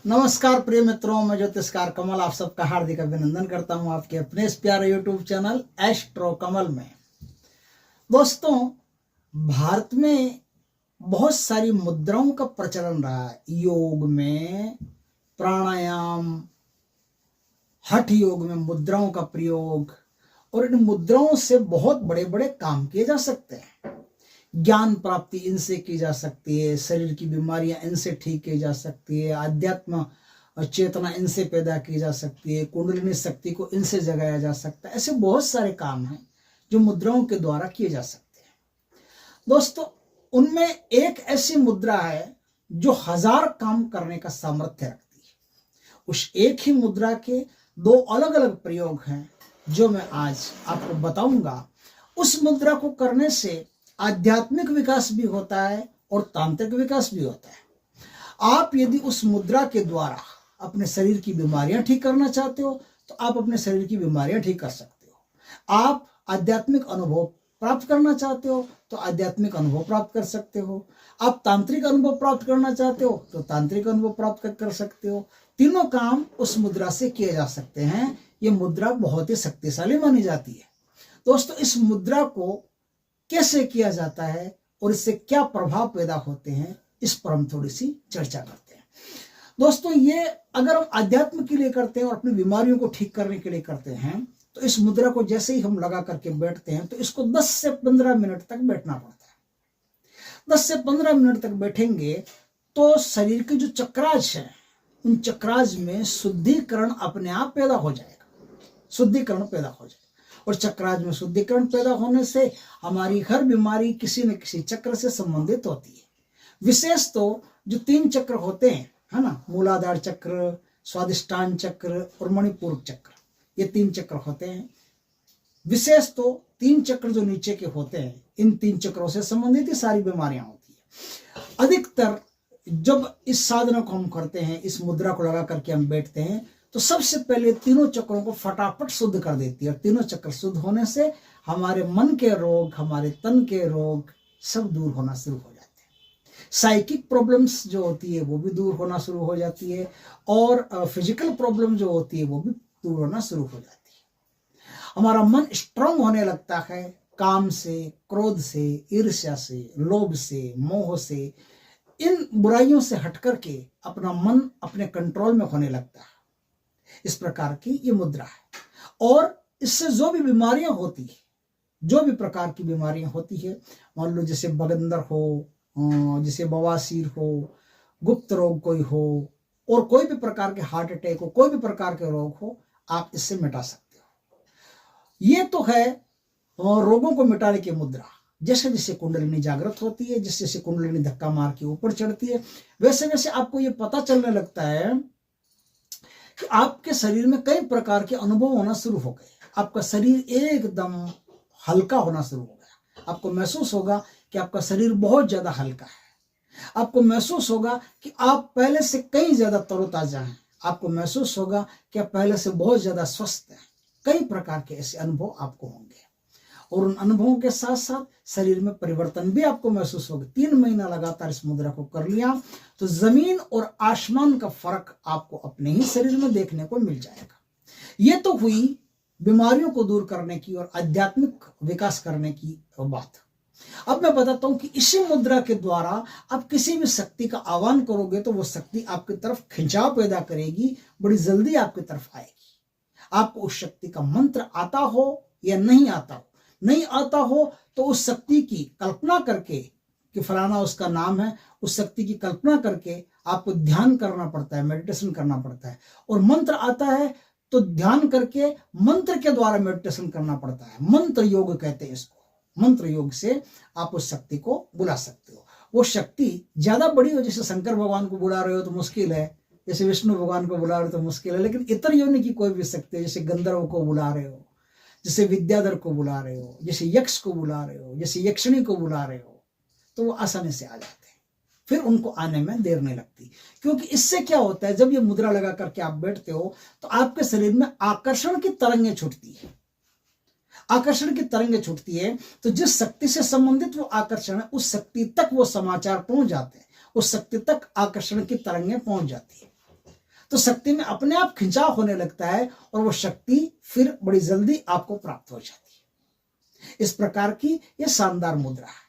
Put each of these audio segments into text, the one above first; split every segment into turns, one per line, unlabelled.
नमस्कार प्रिय मित्रों, मैं ज्योतिषकार कमल आप सबका हार्दिक अभिनंदन करता हूं आपके अपने इस प्यारे यूट्यूब चैनल एस्ट्रो कमल में। दोस्तों, भारत में बहुत सारी मुद्राओं का प्रचलन रहा है। योग में प्राणायाम, हठ योग में मुद्राओं का प्रयोग, और इन मुद्राओं से बहुत बड़े बड़े काम किए जा सकते हैं। ज्ञान प्राप्ति इनसे की जा सकती है, शरीर की बीमारियां इनसे ठीक की जा सकती है, आध्यात्म चेतना इनसे पैदा की जा सकती है, कुंडलिनी शक्ति को इनसे जगाया जा सकता है। ऐसे बहुत सारे काम हैं जो मुद्राओं के द्वारा किए जा सकते हैं। दोस्तों, उनमें एक ऐसी मुद्रा है जो 1000 काम करने का सामर्थ्य रखती है। उस एक ही मुद्रा के 2 अलग अलग प्रयोग हैं जो मैं आज आपको बताऊंगा। उस मुद्रा को करने से आध्यात्मिक विकास भी होता है और तांत्रिक विकास भी होता है। आप यदि उस मुद्रा के द्वारा अपने शरीर की बीमारियां ठीक करना चाहते हो तो आप अपने शरीर की बीमारियां ठीक कर सकते हो। आप आध्यात्मिक अनुभव प्राप्त करना चाहते हो तो आध्यात्मिक अनुभव प्राप्त कर सकते हो। आप तांत्रिक अनुभव प्राप्त करना चाहते हो तो तांत्रिक अनुभव प्राप्त कर सकते हो। तीनों काम उस मुद्रा से किए जा सकते हैं। ये मुद्रा बहुत ही शक्तिशाली मानी जाती है। दोस्तों, इस मुद्रा को कैसे किया जाता है और इससे क्या प्रभाव पैदा होते हैं, इस पर हम थोड़ी सी चर्चा करते हैं। दोस्तों, ये अगर हम अध्यात्म के लिए करते हैं और अपनी बीमारियों को ठीक करने के लिए करते हैं तो इस मुद्रा को जैसे ही हम लगा करके बैठते हैं तो इसको 10 से 15 मिनट तक बैठना पड़ता है। 10 से 15 मिनट तक बैठेंगे तो शरीर के जो चक्राज है उन चक्राज में शुद्धिकरण अपने आप पैदा हो जाएगा। शुद्धिकरण पैदा हो जाएगा और चक्राज में शुद्धिकरण पैदा होने से हमारी हर बीमारी किसी न किसी चक्र से संबंधित होती है। विशेष तो जो 3 चक्र होते हैं, है ना, मूलाधार चक्र, स्वादिष्टान चक्र और मणिपूरक चक्र, ये 3 चक्र होते हैं। विशेष तो 3 चक्र जो नीचे के होते हैं, इन 3 चक्रों से संबंधित ही सारी बीमारियां होती है। अधिकतर जब इस साधना को हम करते हैं, इस मुद्रा को लगा करके हम बैठते हैं तो सबसे पहले तीनों चक्रों को फटाफट शुद्ध कर देती है। और तीनों चक्र शुद्ध होने से हमारे मन के रोग, हमारे तन के रोग सब दूर होना शुरू हो जाते हैं। साइकिक प्रॉब्लम्स जो होती है वो भी दूर होना शुरू हो जाती है और फिजिकल प्रॉब्लम जो होती है वो भी दूर होना शुरू हो जाती है। हमारा मन स्ट्रांग होने लगता है। काम से, क्रोध से, ईर्ष्या से, लोभ से, मोह से, इन बुराइयों से हट करके अपना मन अपने कंट्रोल में होने लगता है। इस प्रकार की ये मुद्रा है और इससे जो भी बीमारियां होती है, जो भी प्रकार की बीमारियां होती है, मान लो जैसे बगंदर हो, जैसे बवासीर हो, गुप्त रोग कोई हो और कोई भी प्रकार के हार्ट अटैक हो, कोई भी प्रकार के रोग हो, आप इससे मिटा सकते हो। ये तो है रोगों को मिटाने की मुद्रा। जैसे जैसे कुंडलिनी जागृत होती है, जैसे जैसे कुंडलिनी धक्का मार के ऊपर चढ़ती है, वैसे वैसे आपको ये पता चलने लगता है कि आपके शरीर में कई प्रकार के अनुभव होना शुरू हो गए। आपका शरीर एकदम हल्का होना शुरू हो गया। आपको महसूस होगा कि आपका शरीर बहुत ज्यादा हल्का है। आपको महसूस होगा कि आप पहले से कई ज्यादा तरोताजा हैं। आपको महसूस होगा कि आप पहले से बहुत ज्यादा स्वस्थ हैं। कई प्रकार के ऐसे अनुभव आपको होंगे और उन अनुभवों के साथ साथ शरीर में परिवर्तन भी आपको महसूस होगा। 3 महीना लगातार इस मुद्रा को कर लिया तो जमीन और आसमान का फर्क आपको अपने ही शरीर में देखने को मिल जाएगा। ये तो हुई बीमारियों को दूर करने की और आध्यात्मिक विकास करने की बात। अब मैं बताता हूं कि इसी मुद्रा के द्वारा आप किसी भी शक्ति का आह्वान करोगे तो वो शक्ति आपकी तरफ खिंचाव पैदा करेगी, बड़ी जल्दी आपकी तरफ आएगी। आपको उस शक्ति का मंत्र आता हो या नहीं आता हो, नहीं आता हो तो उस शक्ति की कल्पना करके कि फलाना उसका नाम है, उस शक्ति की कल्पना करके आपको ध्यान करना पड़ता है, मेडिटेशन करना पड़ता है। और मंत्र आता है तो ध्यान करके मंत्र के द्वारा मेडिटेशन करना पड़ता है। मंत्र योग कहते हैं इसको। मंत्र योग से आप उस शक्ति को बुला सकते हो। वो शक्ति ज्यादा बड़ी हो, जैसे शंकर भगवान को बुला रहे हो तो मुश्किल है, जैसे विष्णु भगवान को बुला रहे हो तो मुश्किल है, लेकिन इतर योनि की कोई भी शक्ति, जैसे गंधर्व को बुला रहे हो, जैसे विद्याधर को बुला रहे हो, जैसे यक्ष को बुला रहे हो, जैसे यक्षिणी को बुला रहे हो, तो वो आसानी से आ जाते हैं। फिर उनको आने में देर नहीं लगती। क्योंकि इससे क्या होता है, जब ये मुद्रा लगा करके आप बैठते हो तो आपके शरीर में आकर्षण की तरंगें छूटती है। आकर्षण की तरंगें छूटती है तो जिस शक्ति से संबंधित वो आकर्षण है उस शक्ति तक वो समाचार पहुंच जाते हैं, उस शक्ति तक आकर्षण की तरंगें पहुंच जाती है। तो शक्ति में अपने आप खिंचाव होने लगता है और वो शक्ति फिर बड़ी जल्दी आपको प्राप्त हो जाती है। इस प्रकार की ये शानदार मुद्रा है।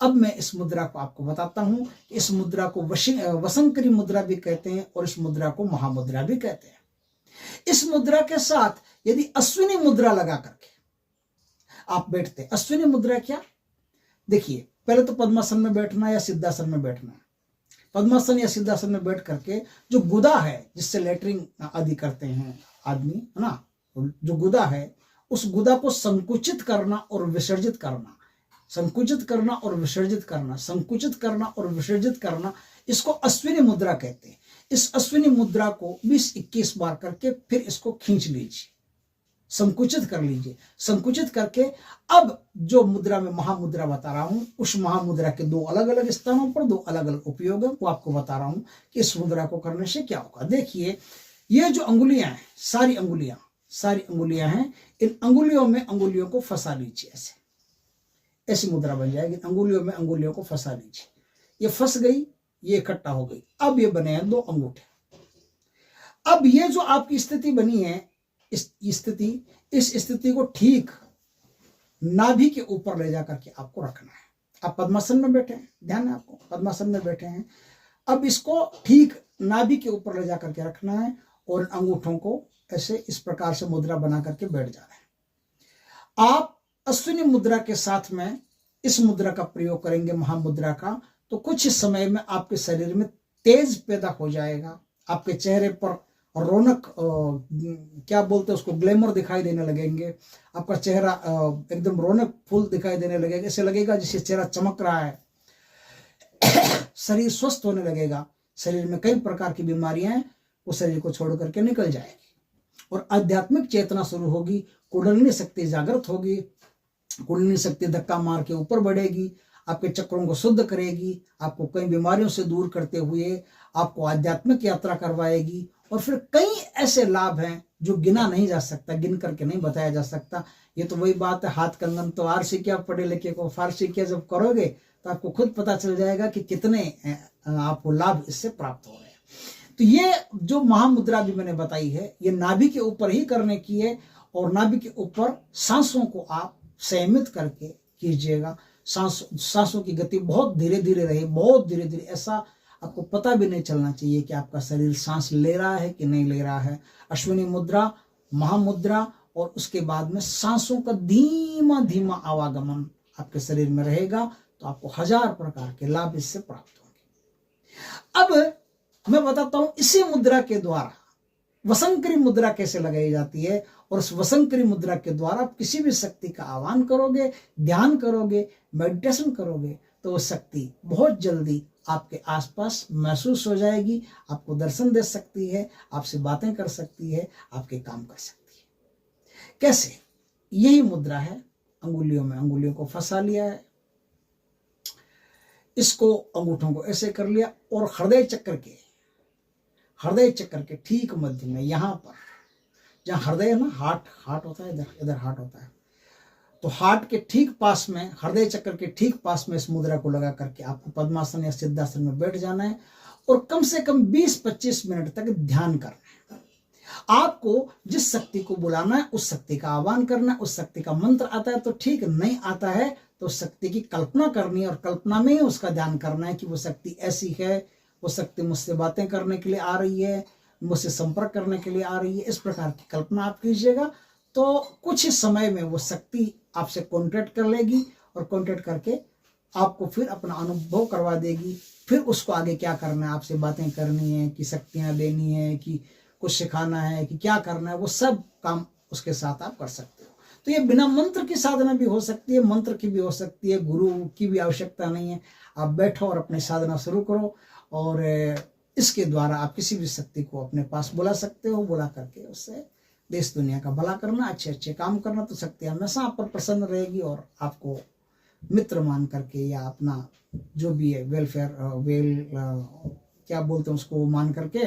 अब मैं इस मुद्रा को आपको बताता हूं कि इस मुद्रा को वशंकरी मुद्रा भी कहते हैं और इस मुद्रा को महामुद्रा भी कहते हैं। इस मुद्रा के साथ यदि अश्विनी मुद्रा लगा करके आप बैठते हैं, अश्विनी मुद्रा क्या, देखिए पहले तो पद्मासन में बैठना या सिद्धासन में बैठना है। पद्मासन या सिद्धासन में बैठ करके जो गुदा है जिससे लेटरिंग आदि करते हैं आदमी, है ना, जो गुदा है उस गुदा को संकुचित करना और विसर्जित करना, संकुचित करना और विसर्जित करना, संकुचित करना और विसर्जित करना, इसको अश्विनी मुद्रा कहते हैं। इस अश्विनी मुद्रा को 20-21 बार करके फिर इसको खींच लीजिए, संकुचित कर लीजिए। संकुचित करके अब जो मुद्रा में महामुद्रा बता रहा हूं उस महामुद्रा के दो अलग अलग स्थानों पर दो अलग अलग उपयोग है, वो आपको बता रहा हूं कि इस मुद्रा को करने से क्या होगा। देखिए ये जो अंगुलियां हैं, सारी अंगुलियां हैं, इन अंगुलियों में अंगुलियों को फंसा लीजिए, ऐसी मुद्रा बन जाएगी। अंगुलियों में अंगुलियों को फंसा लीजिए, ये फंस गई, ये इकट्ठा हो गई। अब ये बने हैं दो अंगूठे। अब ये जो आपकी स्थिति बनी है, इस स्थिति को ठीक नाभि के ऊपर ले जाकर के आपको रखना है। आप पद्मासन में बैठे हैं, ध्यान है आपको, पद्मासन में बैठे हैं। अब इसको ठीक नाभि के ऊपर ले जाकर के रखना है और अंगूठों को ऐसे इस प्रकार से मुद्रा बना करके बैठ जाना है। आप अश्विनी मुद्रा के साथ में इस मुद्रा का प्रयोग करेंगे, महामुद्रा का, तो कुछ समय में आपके शरीर में तेज पैदा हो जाएगा। आपके चेहरे पर रौनक, क्या बोलते हैं उसको, ग्लैमर दिखाई देने लगेंगे। आपका चेहरा एकदम रौनक फुल दिखाई देने लगेगा, ऐसे लगेगा जैसे चेहरा चमक रहा है। शरीर स्वस्थ होने लगेगा, शरीर में कई प्रकार की बीमारियां हैं वो शरीर को छोड़ करके निकल जाएगी और आध्यात्मिक चेतना शुरू होगी। कुंडलिनी शक्ति जागृत होगी, कुंडलिनी शक्ति धक्का मार के ऊपर बढ़ेगी, आपके चक्रों को शुद्ध करेगी, आपको कई बीमारियों से दूर करते हुए आपको आध्यात्मिक यात्रा करवाएगी। और फिर कई ऐसे लाभ हैं जो गिना नहीं जा सकता, गिन करके नहीं बताया जा सकता। ये तो वही बात है, हाथ कंगन तो आरसी क्या, पढ़े लिखे को फारसी क्या, जब करोगे तो आपको खुद पता चल जाएगा कि कितने आपको लाभ इससे प्राप्त हो रहे हैं। तो ये जो महामुद्रा भी मैंने बताई है, ये नाभि के ऊपर ही करने की है और नाभि के ऊपर सांसों को आप संयमित करके कीजिएगा। सांसों की गति बहुत धीरे धीरे रहे, बहुत धीरे धीरे, ऐसा आपको पता भी नहीं चलना चाहिए कि आपका शरीर सांस ले रहा है कि नहीं ले रहा है। अश्विनी मुद्रा, महामुद्रा और उसके बाद में सांसों का धीमा धीमा आवागमन आपके शरीर में रहेगा, तो आपको 1000 प्रकार के लाभ इससे प्राप्त होंगे। अब मैं बताता हूं इसी मुद्रा के द्वारा वशंकरी मुद्रा कैसे लगाई जाती है, और उस वशंकरी मुद्रा के द्वारा आप किसी भी शक्ति का आह्वान करोगे, ध्यान करोगे, मेडिटेशन करोगे, तो वो शक्ति बहुत जल्दी आपके आसपास महसूस हो जाएगी, आपको दर्शन दे सकती है, आपसे बातें कर सकती है, आपके काम कर सकती है। कैसे? यही मुद्रा है, अंगुलियों में अंगुलियों को फंसा लिया है, इसको अंगूठों को ऐसे कर लिया और हृदय चक्कर के ठीक मध्य में, यहां पर जहां हृदय है ना, हार्ट होता है, इधर हार्ट होता है, तो हार्ट के ठीक पास में, हृदय चक्र के ठीक पास में इस मुद्रा को लगा करके आपको पद्मासन या सिद्धासन में बैठ जाना है और कम से कम 20-25 मिनट तक ध्यान करना है। आपको जिस शक्ति को बुलाना है उस शक्ति का आह्वान करना है। उस शक्ति का मंत्र आता है तो ठीक, नहीं आता है तो शक्ति की कल्पना करनी है और कल्पना में ही उसका ध्यान करना है कि वो शक्ति ऐसी है, वो शक्ति मुझसे बातें करने के लिए आ रही है, मुझसे संपर्क करने के लिए आ रही है। इस प्रकार की कल्पना आप कीजिएगा तो कुछ ही समय में वो शक्ति आपसे कॉन्टेक्ट कर लेगी और कॉन्टेक्ट करके आपको फिर अपना अनुभव करवा देगी। फिर उसको आगे क्या करना है, आपसे बातें करनी है कि शक्तियां देनी है कि कुछ सिखाना है कि क्या करना है, वो सब काम उसके साथ आप कर सकते हो। तो ये बिना मंत्र की साधना भी हो सकती है, मंत्र की भी हो सकती है, गुरु की भी आवश्यकता नहीं है। आप बैठो और अपनी साधना शुरू करो और इसके द्वारा आप किसी भी शक्ति को अपने पास बुला सकते हो। बुला करके उससे देश दुनिया का भला करना, अच्छे अच्छे काम करना, तो शक्ति हमेशा आप पर प्रसन्न रहेगी और आपको मित्र मान करके या अपना जो भी है क्या बोलते हैं उसको मान करके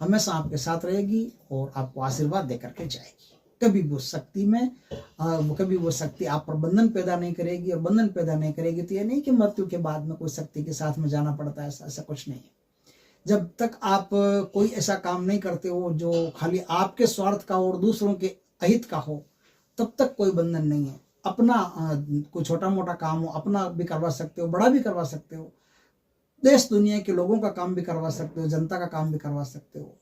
हमेशा आपके साथ रहेगी और आपको आशीर्वाद दे करके जाएगी। कभी वो शक्ति में कभी वो शक्ति आप पर बंधन पैदा नहीं करेगी, और बंधन पैदा नहीं करेगी तो ये नहीं कि मृत्यु के बाद में कोई शक्ति के साथ में जाना पड़ता है, ऐसा कुछ नहीं है। जब तक आप कोई ऐसा काम नहीं करते हो जो खाली आपके स्वार्थ का और दूसरों के अहित का हो, तब तक कोई बंधन नहीं है। अपना कोई छोटा मोटा काम हो अपना भी करवा सकते हो, बड़ा भी करवा सकते हो, देश दुनिया के लोगों का काम भी करवा सकते हो, जनता का काम भी करवा सकते हो।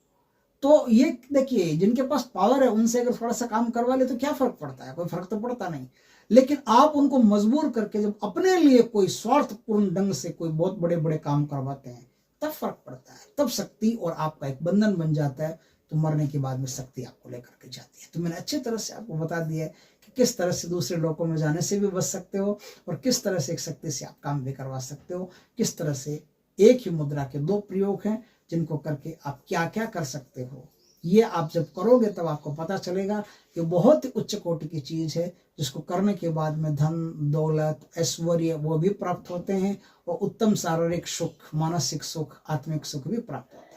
तो ये देखिए, जिनके पास पावर है उनसे अगर थोड़ा सा काम करवा ले तो क्या फर्क पड़ता है, कोई फर्क तो पड़ता नहीं। लेकिन आप उनको मजबूर करके जब अपने लिए कोई स्वार्थपूर्ण ढंग से कोई बहुत बड़े बड़े काम करवाते हैं, तब फर्क पड़ता है, तब शक्ति और आपका एक बंधन बन जाता है। तो मरने के बाद में शक्ति आपको लेकर के जाती है। तो मैंने अच्छी तरह से आपको बता दिया है कि किस तरह से दूसरे लोगों में जाने से भी बच सकते हो और किस तरह से एक शक्ति से आप काम भी करवा सकते हो। किस तरह से एक ही मुद्रा के दो प्रयोग हैं जिनको करके आप क्या क्या कर सकते हो। ये आप जब करोगे तब आपको पता चलेगा कि बहुत ही उच्च कोटि की चीज है, जिसको करने के बाद में धन दौलत ऐश्वर्य वो भी प्राप्त होते हैं और उत्तम शारीरिक सुख, मानसिक सुख, आत्मिक सुख भी प्राप्त होता है।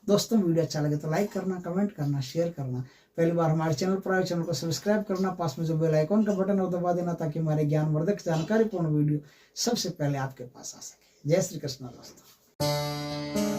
दोस्तों, वीडियो अच्छा लगे तो लाइक करना, कमेंट करना, शेयर करना। पहली बार हमारे चैनल पर आए, चैनल को सब्सक्राइब करना, पास में जो बेल आइकॉन का बटन है वो दबा देना, ताकि हमारे ज्ञानवर्धक जानकारीपूर्ण वीडियो सबसे पहले आपके पास आ सके। जय श्री कृष्ण दोस्तों।